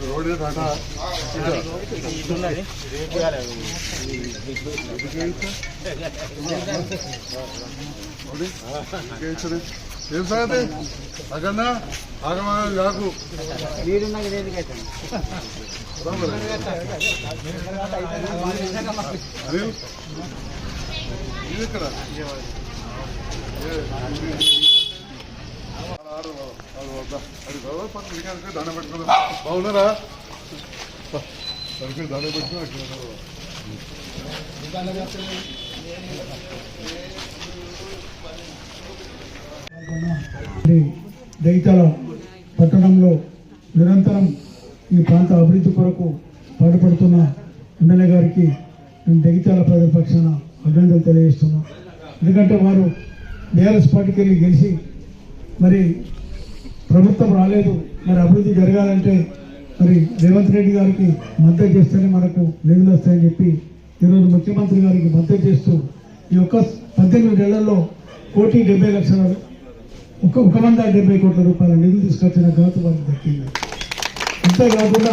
Road Tata ఏం సంగతి అక్కడ ఆగమా కాకు అనిల్ ఇది ఇక్కడ దండ పెట్టుకున్నా బాగున్నారా దండ పెట్టుకున్నా దైతాల పట్టణంలో నిరంతరం ఈ ప్రాంత అభివృద్ధి కొరకు పాటుపడుతున్న ఎమ్మెల్యే గారికి మేము దైతాల ప్రజల పక్షాన అభినందనలు తెలియజేస్తున్నాం. ఎందుకంటే వారు బీఆర్ఎస్ పార్టీకి వెళ్ళి గెలిచి మరి ప్రభుత్వం రాలేదు, మరి అభివృద్ధి జరగాలంటే మరి రేవంత్ రెడ్డి గారికి మద్దతు చేస్తేనే మనకు నిధులు వస్తాయని చెప్పి ఈరోజు ముఖ్యమంత్రి గారికి మద్దతు చేస్తూ ఈ యొక్క 18 నెలల్లో 1,70,00,000 170 కోట్ల రూపాయల నిధులు తీసుకొచ్చిన ఘనత వారికి దక్కింది. అంతేకాకుండా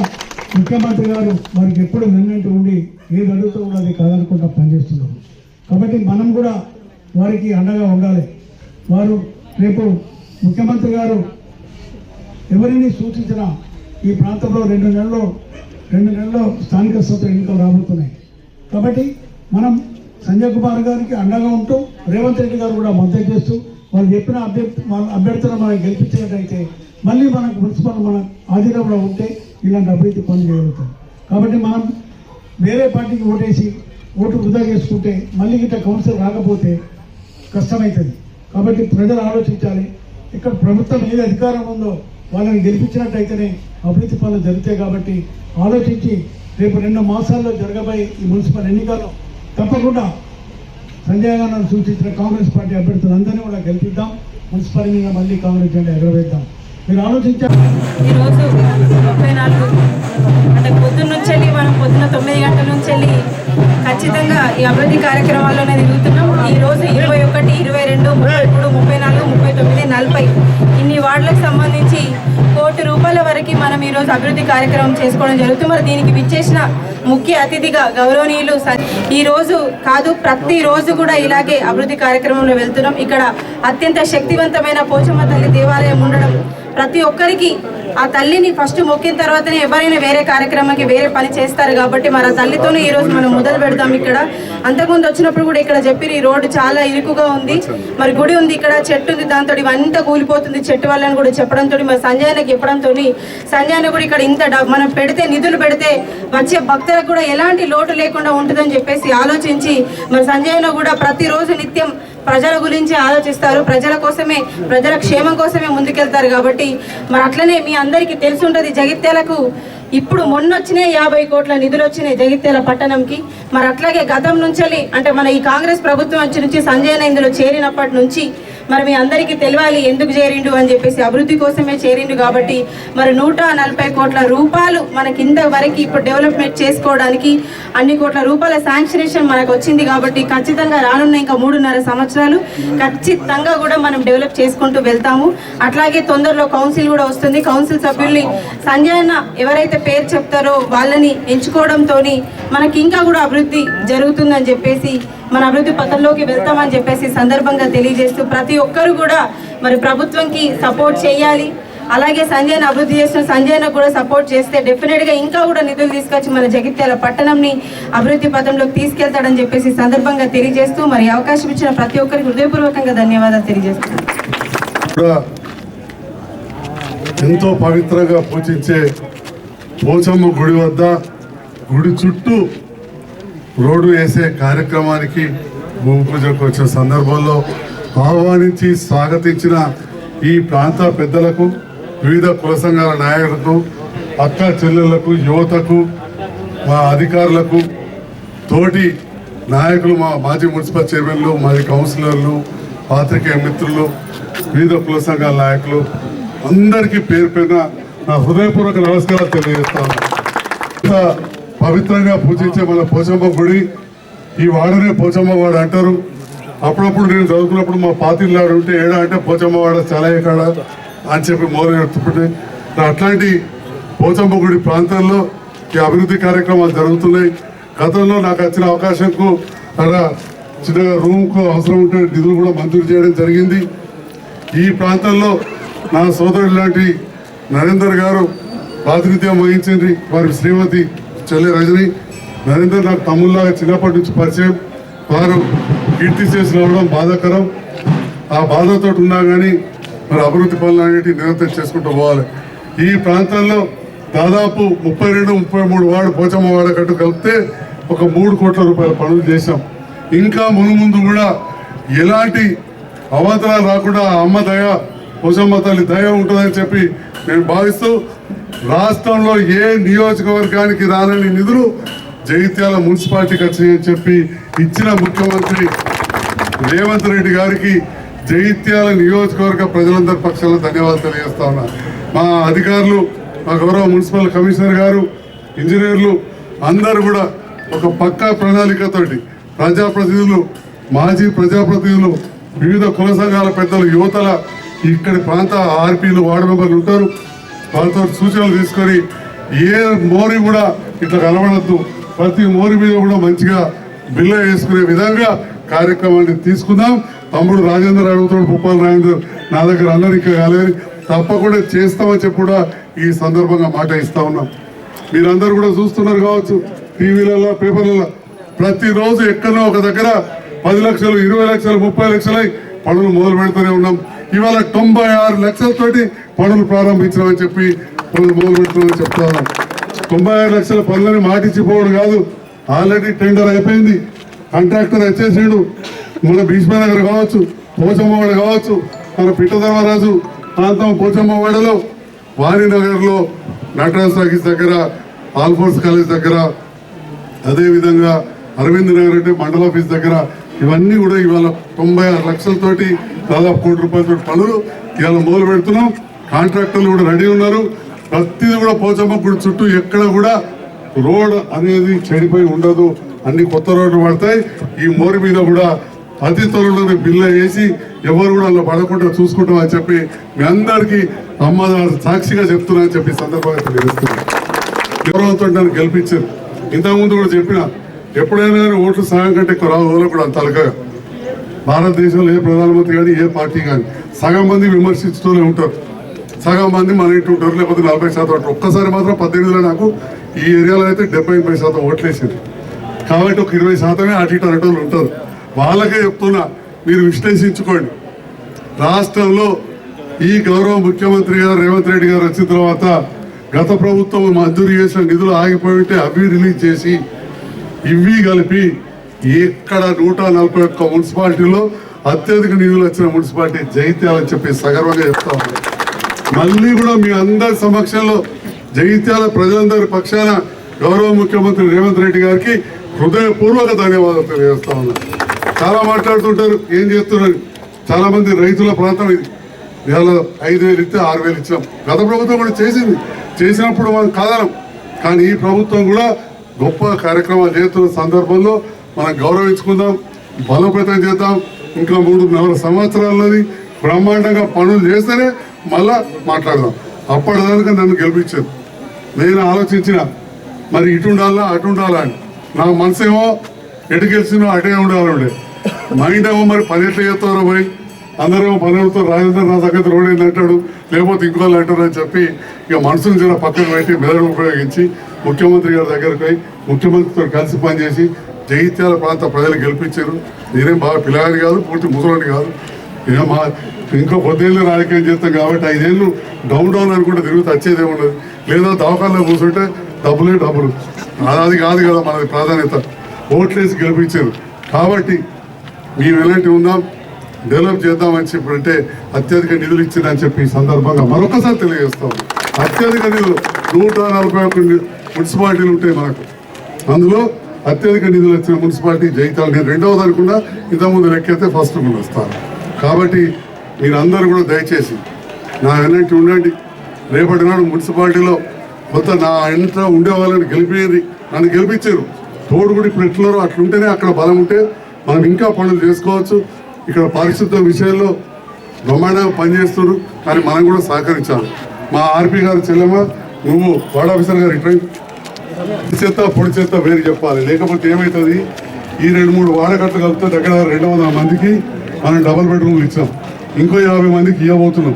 ముఖ్యమంత్రి గారు వారికి ఎప్పుడు వెన్నంటూ ఉండి ఏది అడుగుతూ కూడా అది కాదనుకుంటా పనిచేస్తున్నారు. కాబట్టి మనం కూడా వారికి అండగా ఉండాలి. వారు రేపు ముఖ్యమంత్రి గారు ఎవరిని సూచించినా ఈ ప్రాంతంలో 2 నెలల్లో స్థానిక సంస్థల ఎన్నికలు రాబోతున్నాయి. కాబట్టి మనం సంజయ్ కుమార్ గారికి అండగా ఉంటూ రేవంత్ రెడ్డి గారు కూడా మద్దతు చేస్తూ వాళ్ళు చెప్పిన అభ్యర్థులను మనం గెలిపించినట్టయితే మళ్ళీ మనకు మున్సిపల్ మన ఆధీనంలో ఉంటే ఇలాంటి అభివృద్ధి పనులు చేయగలుగుతాం. కాబట్టి మనం వేరే పార్టీకి ఓటేసి ఓటు వృధా చేసుకుంటే మళ్ళీ గిట్ట కౌన్సిల్ రాకపోతే కష్టమవుతుంది. కాబట్టి ప్రజలు ఆలోచించాలి. ఇక్కడ ప్రభుత్వం ఏది అధికారం ఉందో వాళ్ళని గెలిపించినట్టయితేనే అభివృద్ధి పనులు జరుగుతాయి. కాబట్టి ఆలోచించి రేపు 2 మాసాల్లో జరగబోయే ఈ మున్సిపల్ ఎన్నికల్లో తప్పకుండా సంజయ్ గారు సూచించిన కాంగ్రెస్ పార్టీ అభ్యర్థులందరినీ కూడా గెలిపిద్దాం. మున్సిపల్ మీద మళ్ళీ కాంగ్రెస్ జెండా ఎగరవేద్దాం. మీరు ఆలోచించారు. ఈరోజు 34 అంటే పొద్దున్న 9 గంటల నుంచి వెళ్ళి ఖచ్చితంగా ఈ అభివృద్ధి కార్యక్రమాల్లోనే తిరుగుతున్నాం. ఈరోజు 21, 22, 33, 34, 39, 40 ఇన్ని వార్డులకు సంబంధించి ₹1,00,00,000 వరకు మనం ఈరోజు అభివృద్ధి కార్యక్రమం చేసుకోవడం జరుగుతుంది. మరి దీనికి విచ్చేసిన ముఖ్య అతిథిగా గౌరవనీయులు ఈరోజు కాదు ప్రతిరోజు కూడా ఇలాగే అభివృద్ధి కార్యక్రమంలో వెళ్తున్నాం. ఇక్కడ అత్యంత శక్తివంతమైన పోచమ్మ తల్లి దేవాలయం ఉండడం ప్రతి ఒక్కరికి ఆ తల్లిని ఫస్ట్ మొక్కిన తర్వాతనే ఎవరైనా వేరే కార్యక్రమానికి వేరే పని చేస్తారు. కాబట్టి మరి ఆ తల్లితోనే ఈరోజు మనం మొదలు పెడతాం. ఇక్కడ అంతకుముందు వచ్చినప్పుడు కూడా ఇక్కడ చెప్పి ఈ రోడ్డు చాలా ఇరుకుగా ఉంది, మరి గుడి ఉంది, ఇక్కడ చెట్టు ఉంది, దాంతో ఇవంతా కూలిపోతుంది చెట్టు వాళ్ళని కూడా చెప్పడంతో మరి సంజయ్ చెప్పడంతో సంజయ్ కూడా ఇక్కడ ఇంత మనం పెడితే నిధులు పెడితే వచ్చే భక్తులకు కూడా ఎలాంటి లోటు లేకుండా ఉంటుందని చెప్పేసి ఆలోచించి మరి సంజయ్ కూడా ప్రతిరోజు నిత్యం ప్రజల గురించి ఆలోచిస్తారు, ప్రజల కోసమే ప్రజల క్షేమం కోసమే ముందుకెళ్తారు. కాబట్టి మరి అట్లనే మీ అందరికీ తెలిసి ఉంటుంది జగిత్యాలకు ఇప్పుడు మొన్న వచ్చినాయి 50 కోట్ల నిధులు వచ్చినాయి జగిత్యాల పట్టణంకి. మరి అట్లాగే గతం నుంచి అంటే మన ఈ కాంగ్రెస్ ప్రభుత్వం నుంచి సంజయ్ ఇందులో చేరినప్పటి నుంచి మరి మీ అందరికీ తెలియాలి ఎందుకు చేరిండు అని చెప్పేసి అభివృద్ధి కోసమే చేరిండు. కాబట్టి మరి 140 కోట్ల రూపాయలు మనకి ఇంతవరకు ఇప్పుడు డెవలప్మెంట్ చేసుకోవడానికి అన్ని కోట్ల రూపాయల శాంక్షనేషన్ మనకు వచ్చింది. కాబట్టి ఖచ్చితంగా రానున్న ఇంకా 3.5 సంవత్సరాలు ఖచ్చితంగా కూడా మనం డెవలప్ చేసుకుంటూ వెళ్తాము. అట్లాగే తొందరలో కౌన్సిల్ కూడా వస్తుంది. కౌన్సిల్ సభ్యుల్ని సంజయ్ అన్న ఎవరైతే పేరు చెప్తారో వాళ్ళని ఎంచుకోవడంతో మనకి ఇంకా కూడా అభివృద్ధి జరుగుతుందని చెప్పేసి మన అభివృద్ధి పథంలోకి వెళ్తామని చెప్పేసి సందర్భంగా తెలియజేస్తూ ప్రతి ఒక్కరు కూడా మరి ప్రభుత్వంకి సపోర్ట్ చేయాలి. అలాగే సంజయ్ని అభివృద్ధి చేసిన సంజయ్ను కూడా సపోర్ట్ చేస్తే డెఫినెట్గా ఇంకా కూడా నిధులు తీసుకొచ్చి మన జగిత్యాల పట్టణంని అభివృద్ధి పథంలోకి తీసుకెళ్తాడని చెప్పేసి సందర్భంగా తెలియజేస్తూ మరి అవకాశం ఇచ్చిన ప్రతి ఒక్కరికి హృదయపూర్వకంగా ధన్యవాదాలు తెలియజేస్తున్నాను. ఎంతో పవిత్రంగా పూజించే పోచమ్మ గుడి వద్ద గుడి చుట్టూ రోడ్డు వేసే కార్యక్రమానికి భూమి పూజకు వచ్చిన సందర్భంలో ఆహ్వానించి స్వాగతించిన ఈ ప్రాంత పెద్దలకు, వివిధ కుల సంఘాల నాయకులకు, అక్క చెల్లెళ్లకు, యువతకు, మా అధికారులకు, తోటి నాయకులు, మా మాజీ మున్సిపల్ చైర్మన్లు, మాజీ కౌన్సిలర్లు, పాత్రికేయ మిత్రులు, వివిధ కుల సంఘాల నాయకులు అందరికీ పేరు పేరున నా హృదయపూర్వక నమస్కారాలు తెలియజేస్తాను. పవిత్రంగా పూజించే మన పోచమ్మ గుడి, ఈ వాడనే పోచమ్మ వాడు అంటారు. అప్పుడప్పుడు నేను చదువుకున్నప్పుడు మా పాతిల్లాడు ఉంటే ఏడా అంటే పోచమ్మ వాడ చాలా కాడ అని చెప్పి మోదీ చెప్తుంటే అట్లాంటి పోచమ్మ గుడి ప్రాంతాల్లో ఈ అభివృద్ధి కార్యక్రమాలు జరుగుతున్నాయి. గతంలో నాకు వచ్చిన అవకాశంకు అక్కడ చిన్నగా రూమ్కు అవసరం ఉంటే నిధులు కూడా మంజూరు చేయడం జరిగింది. ఈ ప్రాంతంలో నా సోదరుడు లాంటి నరేందర్ గారు ప్రాతినిధ్యం వహించింది. వారి శ్రీమతి చెల్లె రజని. నరేందర్ నాకు తమ్ముళ్ళలాగా చిన్నప్పటి నుంచి పరిచయం. వారు కీర్తి చేసి రావడం బాధాకరం. ఆ బాధతో ఉన్నా కానీ మరి అభివృద్ధి పనులు అనేటివి నిరంతరం చేసుకుంటూ పోవాలి. ఈ ప్రాంతంలో దాదాపు 32-33 వార్డు పోచమ్మ వాడకట్టు కలిపితే ఒక 3 కోట్ల రూపాయల పనులు చేశాం. ఇంకా మునుముందు కూడా ఎలాంటి అవాంతరాలు రాకుండా ఆ అమ్మ దయ, పోచమ్మ తల్లి దయ ఉంటుందని చెప్పి నేను భావిస్తూ రాష్ట్రంలో ఏ నియోజకవర్గానికి రానని నిధులు జగిత్యాల మున్సిపాలిటీకి వచ్చాయని చెప్పి ఇచ్చిన ముఖ్యమంత్రి రేవంత్ రెడ్డి గారికి జగిత్యాల నియోజకవర్గ ప్రజలందరి పక్షాన ధన్యవాదాలు తెలియజేస్తా ఉన్నా. మా అధికారులు, మా గౌరవ మున్సిపల్ కమిషనర్ గారు, ఇంజనీర్లు అందరూ కూడా ఒక పక్కా ప్రణాళికతోటి ప్రజాప్రతినిధులు, మాజీ ప్రజాప్రతినిధులు, వివిధ కుల సంఘాల పెద్దలు, యువతల ఇక్కడి ప్రాంత ఆర్పీలు, వార్డు మెంబర్లు ఉంటారు. వాళ్ళతో సూచనలు తీసుకొని ఏ మోరి కూడా ఇట్లా కలవడద్దు, ప్రతి మోరి మీద కూడా మంచిగా బిల్ల వేసుకునే విధంగా కార్యక్రమాన్ని తీసుకుందాం. తమ్ముడు రాజేందర్ అడుగుతాడు, పుప్పాల రాజేందర్ నా దగ్గర అన్నారు ఇంకా కాలేదని, తప్పకుండా చేస్తామని చెప్పి కూడా ఈ సందర్భంగా మాట ఇస్తా ఉన్నాం. మీరందరూ కూడా చూస్తున్నారు కావచ్చు, టీవీలలో, పేపర్లలో ప్రతిరోజు ఎక్కడో ఒక దగ్గర 10 లక్షలు, 20 లక్షలు, 30 లక్షలై పనులు మొదలు పెడుతూనే ఉన్నాం. ఇవాళ 96 లక్షలతోటి పనులు ప్రారంభించామని చెప్పి పనులు మొదలు పెడుతున్నామని చెప్తా ఉన్నాం. 96 లక్షల పనులని మాటిచ్చిపోవడం కాదు, ఆల్రెడీ టెండర్ అయిపోయింది, కాంట్రాక్టర్ వచ్చేసాడు. మన భీష్మనగర్ కావచ్చు, పోచమ్మవాడ కావచ్చు, మన పిట్టధర్మరాజు ప్రాంతం పోచమ్మవాడలో, వాణినగర్లో, నటరాజ్ టాకీస్ దగ్గర, ఆల్ఫోర్స్ కాలేజ్ దగ్గర, అదేవిధంగా అరవింద్ నగర్ అంటే మండల ఆఫీస్ దగ్గర, ఇవన్నీ కూడా ఇవాళ 96 లక్షలతోటి దాదాపు 1 కోటి రూపాయలతో పనులు ఇవాళ మొదలు పెడుతున్నాం. కాంట్రాక్టర్లు కూడా రెడీ ఉన్నారు. ప్రతిదీ కూడా పోచమ్మ గుడి చుట్టూ ఎక్కడ కూడా రోడ్ అనేది చెడిపోయి ఉండదు, అన్ని కొత్త రోడ్లు పడతాయి. ఈ మోరి మీద కూడా అతి త్వరలోనే బిల్ల వేసి ఎవరు కూడా అలా పడకుండా చూసుకుంటాం అని చెప్పి మీ అందరికీ అమ్మదారు సాక్షిగా చెప్తున్నా అని చెప్పి సందర్భంగా తెలియజేస్తున్నాను. గౌరవంతో నన్ను గెలిపించారు. ఇంతకుముందు కూడా చెప్పిన, ఎప్పుడైనా కానీ ఓట్లు సహాయం కంటే ఎక్కువ రావు కూడా అంత అలకగా. భారతదేశంలో ఏ ప్రధానమంత్రి కానీ ఏ పార్టీ కానీ సగం మంది విమర్శిస్తూనే ఉంటారు, సగం మంది మన ఇంటి ఉంటారు, లేకపోతే 40% ఓట్లు. ఒక్కసారి మాత్రం 18లో నాకు ఈ ఏరియాలో అయితే 75% ఓట్లు వేసింది. కాబట్టి ఒక 20% అటు ఇటు అనేటోళ్ళు ఉంటారు. వాళ్ళకే చెప్తున్నా, మీరు విశ్లేషించుకోండి. రాష్ట్రంలో ఈ గౌరవ ముఖ్యమంత్రి గారు రేవంత్ రెడ్డి గారు వచ్చిన తర్వాత గత ప్రభుత్వం మంజూరు చేసిన నిధులు ఆగిపోయి ఉంటే అవి రిలీజ్ చేసి ఇవి కలిపి ఎక్కడ 141 మున్సిపాలిటీలో అత్యధిక నిధులు వచ్చిన మున్సిపాలిటీ జగిత్యాల అని చెప్పి సగర్వంగా చెప్తా ఉన్నాను. మళ్ళీ కూడా మీ అందరి సమక్షంలో జగిత్యాల ప్రజలందరి పక్షాన గౌరవ ముఖ్యమంత్రి రేవంత్ రెడ్డి గారికి హృదయపూర్వక ధన్యవాదాలు తెలియజేస్తా ఉన్నాను. చాలా మాట్లాడుతుంటారు, ఏం చేస్తున్నారు. చాలా మంది రైతుల ప్రాంతం ఇది. ఇవాళ 5,000 ఇస్తే 6,000 ఇచ్చాం. గత ప్రభుత్వం కూడా చేసింది, చేసినప్పుడు మనం కాదనం. కానీ ఈ ప్రభుత్వం కూడా గొప్ప కార్యక్రమాలు చేస్తున్న సందర్భంలో మనం గౌరవించుకుందాం, బలోపేతం చేద్దాం. ఇంకా 3.5 సంవత్సరాలని బ్రహ్మాండంగా పనులు చేస్తేనే మళ్ళా మాట్లాడదాం. అప్పటిదాకా నన్ను గెలిపించారు. నేను ఆలోచించిన, మరి ఇటు ఉండాలా అటు ఉండాలా అని. నా మనసేమో ఎటు గెలిచినో అటే ఉండాలండే, మైండ్ ఏమో మరి పని ఎట్లా చేస్తారో పోయి అందరేమో పని అవుతారు. రాజేంద్ర నా దగ్గర రోడ్ ఏంది అంటాడు, లేకపోతే ఇంకోళ్ళు అంటారు అని చెప్పి ఇక మనసును జర పక్కన పెట్టి మెదడు ఉపయోగించి ముఖ్యమంత్రి గారి దగ్గరకు పోయి ముఖ్యమంత్రితో కలిసి పనిచేసి జగిత్యాల ప్రాంత ప్రజలు గెలిపించారు. నేనేం బాగా పిల్లగాని కాదు, పూర్తి ముసలోని కాదు. ఇక మా ఇంకో 10 ఏళ్ళు రాజకీయం చేస్తాం కాబట్టి 5 ఏళ్ళు డౌన్ అనుకుంటే తిరుగుతూ వచ్చేదే ఉండదు. లేదా దవాఖానలో కూర్చుంటే డబ్బులు అది కాదు కదా మనది ప్రాధాన్యత. ఓట్లేసి గెలిపించారు కాబట్టి మేము ఎలాంటి ఉందాం, డెవలప్ చేద్దామని చెప్పి అంటే అత్యధిక నిధులు ఇచ్చిందని చెప్పి ఈ సందర్భంగా మరొకసారి తెలియజేస్తాం. అత్యధిక నిధులు 141 మున్సిపాలిటీలు ఉంటాయి మనకు. అందులో అత్యధిక నిధులు వచ్చిన మున్సిపాలిటీ జగిత్యాల. నేను రెండవది అనుకున్నా, ఇంతకుముందు లెక్కైతే ఫస్ట్ ముందు వస్తాను. కాబట్టి మీరందరూ కూడా దయచేసి నా వెనక్కి ఉండండి. రేపటి నాడు మున్సిపాలిటీలో కొత్త నా ఇంట ఉండే వాళ్ళని గెలిపేది, నన్ను గెలిపించారు. తోడు కూడా ఇప్పుడు ఎట్లరో అట్లుంటేనే అక్కడ బలం ఉంటే మనం ఇంకా పనులు చేసుకోవచ్చు. ఇక్కడ పారిశుద్ధ విషయంలో బ్రహ్మాండంగా పనిచేస్తున్నారు, కానీ మనం కూడా సహకరించాలి. మా ఆర్పీ గారు చెల్లెమ్మ నువ్వు వార్డ్ ఆఫీసర్ గారు ఇట్లా చెత్త పొడి చెత్త వేరు చెప్పాలి. లేకపోతే ఏమవుతుంది, ఈ 2-3 వాడకట్లు కలిపితే దగ్గర 200 మందికి మనం డబుల్ బెడ్రూమ్లు ఇచ్చాం, ఇంకో 50 మందికి ఇవ్వబోతున్నాం.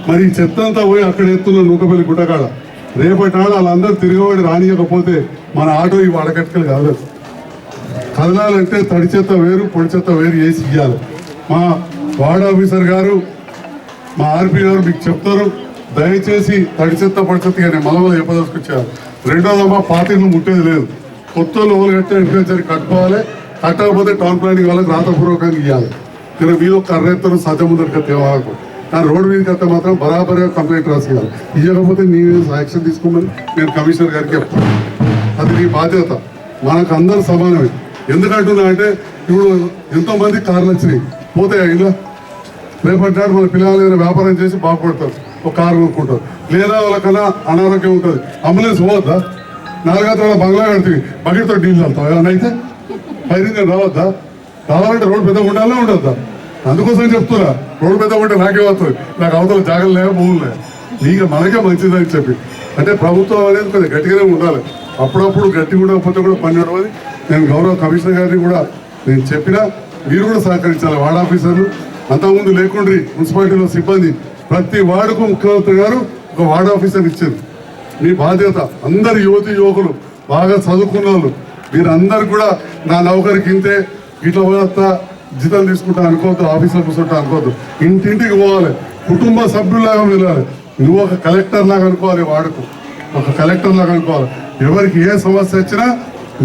మరి ఈ చెత్త అంతా పోయి అక్కడ ఎత్తున్నాం నూకపల్లి గుట్టకాడ. రేపటి నాడు వాళ్ళందరూ తిరగబడి రానియకపోతే మన ఆటో ఈ వాడకట్టుకలు కాదు. కదలాలంటే తడి చెత్త వేరు పొడి చెత్త వేరు వేసి ఇవ్వాలి. మా వార్డ్ ఆఫీసర్ గారు, మా ఆర్పీ గారు మీకు చెప్తారు. దయచేసి తడి చెత్త పొడి చెత్త కానీ మలమల చెప్పదలుచుకొచ్చారు. రెండోదమ్మా పార్టీలు ముట్టేది లేదు. కొత్త లోపలు కట్టే ఇన్ఫ్లుయెన్సర్ కట్టుకోవాలి. కట్టకపోతే టౌన్ ప్లానింగ్ వాళ్ళకి రాతపూర్వకంగా ఇవ్వాలి. కానీ మీరు కర్రెత్తరు సత్యం ముందరికి తేవాలకు. కానీ రోడ్డు మీదకి వస్తే మాత్రం బరాబరిగా కంప్లైంట్ రాసేయాలి. ఇవ్వకపోతే నీ యాక్షన్ తీసుకోమని నేను కమిషనర్ గారికి చెప్తాను. అది నీ బాధ్యత. మనకు అందరూ సమానమే. ఎందుకంటున్నా అంటే ఇప్పుడు ఎంతోమంది కార్లు వచ్చినాయి, పోతాయి ఇలా. రేపటి నాడు మన పిల్లలు ఏదైనా వ్యాపారం చేసి బాగుపడతారు, ఒక కారు కొనుక్కుంటారు. లేదా వాళ్ళకన్నా అనారోగ్యం ఉంటుంది, అంబులెన్స్ పోవద్దా? 4 గంటల బంగ్లా కడుతుంది, బకెట్తో డీల్ వెళ్తాం. ఏమన్నా అయితే ఫైరింగ్ రావద్దా? కావాలంటే రోడ్డు పెద్దగా ఉండాలనే ఉండొద్దా? అందుకోసం చెప్తున్నా, రోడ్డు పెద్దగా ఉంటే నాకే వస్తుంది. నాకు అవతల జాగ్రత్త లేక భూములు లేవు. నీకు మనకే మంచిదని చెప్పి అంటే ప్రభుత్వం అనేది కొంచెం గట్టిగానే ఉండాలి. అప్పుడప్పుడు గట్టి ఉండకపోతే కూడా పని నడవది. నేను గౌరవ కమిషనర్ గారిని కూడా నేను చెప్పినా, మీరు కూడా సహకరించాలి. వార్డ్ ఆఫీసర్లు అంతకుముందు లేకుండ్రి, మున్సిపాలిటీలో సిబ్బంది ప్రతి వార్డుకు ముఖ్యమంత్రి గారు ఒక వార్డ్ ఆఫీసర్ ఇచ్చారు. మీ బాధ్యత. అందరు యువకులు బాగా చదువుకున్న వాళ్ళు మీరందరూ కూడా నా నౌకరికి ఇంతే ఇట్లా పోతా జీతం తీసుకుంటా అనుకోవద్దు, ఆఫీసులో కూర్చుంటా అనుకోవద్దు. ఇంటింటికి పోవాలి, కుటుంబ సభ్యుల్లాగా వెళ్ళాలి. నువ్వు ఒక కలెక్టర్ లాగా అనుకోవాలి, వాడుకు ఒక కలెక్టర్ లాగా అనుకోవాలి. ఎవరికి ఏ సమస్య వచ్చినా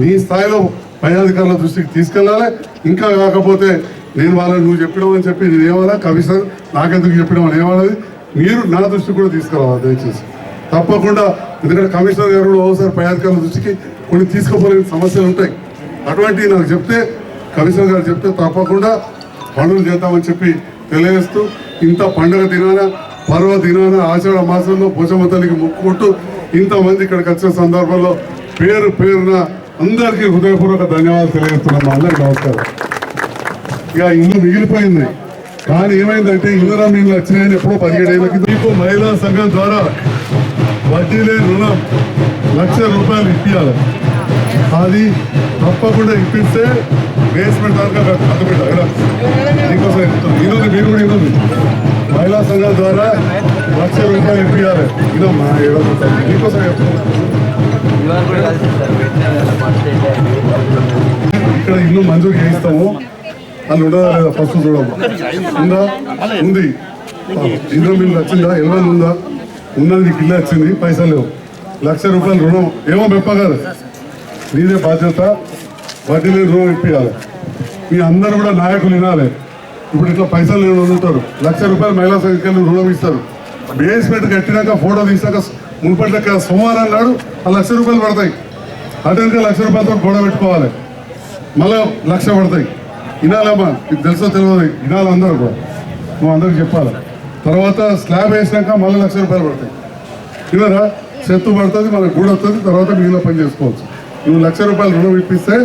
నీ స్థాయిలో పై అధికారుల దృష్టికి తీసుకెళ్ళాలి. ఇంకా కాకపోతే నేను వాళ్ళని నువ్వు చెప్పడం అని చెప్పి నేనేమన్నా కమిషనర్ నాకెందుకు చెప్పడం అని ఏమన్నది మీరు నా దృష్టికి కూడా తీసుకురావాలి దయచేసి తప్పకుండా. ఎందుకంటే కమిషనర్ గారు కూడా ఒకసారి పై అధికారుల దృష్టికి కొన్ని తీసుకోలేని సమస్యలు ఉంటాయి. అటువంటివి నాకు చెప్తే, కమిషనర్ గారు చెప్తే తప్పకుండా పనులు చేద్దామని చెప్పి తెలియజేస్తూ, ఇంత పండుగ దినాన పర్వ దినాన ఆషాఢ మాసంలో పోచమ్మ తల్లికి మొక్కుకుంటూ ఇంతమంది ఇక్కడికి వచ్చిన సందర్భంలో పేరు పేరున అందరికీ హృదయపూర్వక ధన్యవాదాలు తెలియజేస్తున్నాను. అందరికీ నమస్కారం. ఇక ఇల్లు మిగిలిపోయింది, కానీ ఏమైందంటే ఇందిరా నీళ్ళు వచ్చినాయని ఎప్పుడో 17 ఏళ్ళ కింద మీకు మహిళా సంఘం ద్వారా వడ్డీ లేని రుణం ₹1,00,000 ఇప్పించాలి. అది తప్పకుండా ఇప్పిస్తే బేస్మెంట్ దాకా అర్థపెట్ట నీకోసం చెప్తుంది. ఈరోజు మీరు కూడా ఈరోజు మహిళా సంఘం ద్వారా ₹1,00,000 ఇప్పించాలి. ఇదమ్మా నీకోసం చెప్తున్నా. ఇక్కడ ఇల్లు మంజూరు చేయిస్తాము. వాళ్ళు ఉండదా లేదా ఫస్ట్ చూడమ్మా. ఉందా? ఉంది. ఇంద్ర బిల్లు వచ్చిందా? ఎవరైనా ఉందా? ఉన్నది నీకు ఇల్లు వచ్చింది, పైసలు లేవు. ₹1,00,000 రుణం ఏమో మెప్పగారు. నీదే బాధ్యత. వడ్డీ లేని రుణం ఇప్పించాలి. మీ అందరూ కూడా నాయకులు వినాలి. ఇప్పుడు ఇట్లా పైసలు లేని ఉంటారు, ₹1,00,000 మహిళా సంఖ్యలు రుణం ఇస్తారు. బేస్మెంట్ కట్టినాక ఫోటో తీసాక మున్పట్ల సోమవారం నాడు ఆ ₹1,00,000 పడతాయి. అటెండ్గా ₹1,00,000తో గొడవ పెట్టుకోవాలి, మళ్ళీ 1,00,000 పడతాయి. వినాలమ్మా, మీకు తెలుసో తెలియదు, వినాలి అందరూ కూడా. నువ్వు అందరికి చెప్పాలి. తర్వాత స్లాబ్ వేసినాక మళ్ళీ ₹1,00,000 పడతాయి. వినరా? చెత్త పడుతుంది, మనకు గుడి వస్తుంది, తర్వాత మిగిలిన పని చేసుకోవచ్చు. నువ్వు ₹1,00,000 రుణం ఇప్పిస్తే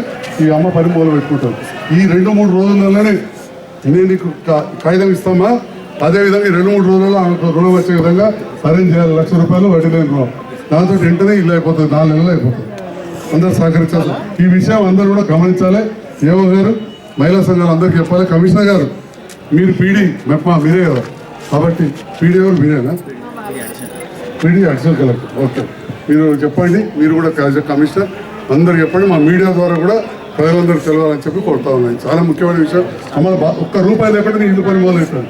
ఈ అమ్మ పని మొదలు పెట్టుకుంటావు. ఈ 2-3 రోజుల్లోనే నేను నీకు కాగితం ఇస్తామా, అదేవిధంగా ఈ 2-3 రోజుల్లో ఆమెకు రుణం వచ్చే విధంగా అరేంజ్ చేయాలి. ₹1,00,000 వడ్డీ లేని రుణం. దాంతో వెంటనే ఇల్లు అయిపోతుంది, 4 నెలలు అయిపోతుంది. అందరూ సహకరించాలి. ఈ విషయం అందరూ కూడా గమనించాలి. ఏవో గారు మహిళా సంఘాలు అందరికీ చెప్పాలి. కమిషనర్ గారు మీరు పీడీ మెప్పా మీరే కదా, కాబట్టి పీడీ ఎవరు మీరేనా? PD additional collector. ఓకే, మీరు చెప్పండి. మీరు కూడా కమిషనర్ అందరు చెప్పండి. మా మీడియా ద్వారా కూడా ప్రజలందరూ తెలవాలని చెప్పి కోరుతా ఉన్నాను. చాలా ముఖ్యమైన విషయం. అమ్మ ₹1 లేకుండా నీ ఇల్లు పని మొదలవుతుంది.